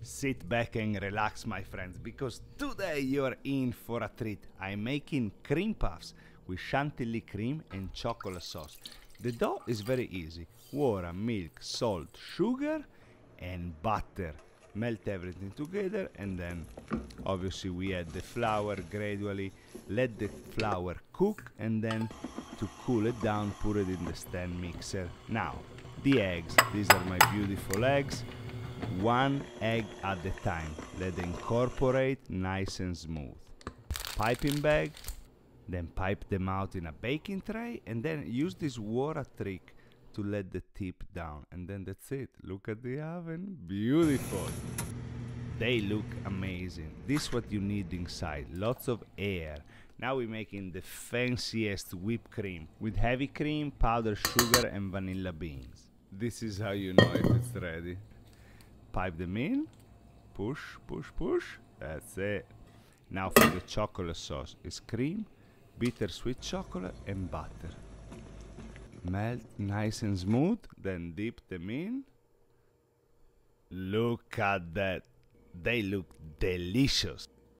Sit back and relax, my friends, because today you're in for a treat. I'm making cream puffs with Chantilly cream and chocolate sauce. The dough is very easy. Water, milk, salt, sugar and butter. Melt everything together, and then obviously we add the flour gradually. Let the flour cook, and then to cool it down, put it in the stand mixer. Now, the eggs. These are my beautiful eggs. One egg at a time. Let them incorporate nice and smooth. Piping bag, then pipe them out in a baking tray, and then use this water trick to let the tip down, and then that's it. Look at the oven, beautiful. They look amazing. This is what you need inside, lots of air. Now we're making the fanciest whipped cream with heavy cream, powdered sugar and vanilla beans. This is how you know if it's ready. Pipe them in, push, push, push, that's it. Now for the chocolate sauce, it's cream, bittersweet chocolate and butter. Melt nice and smooth, then dip them in. Look at that, they look delicious.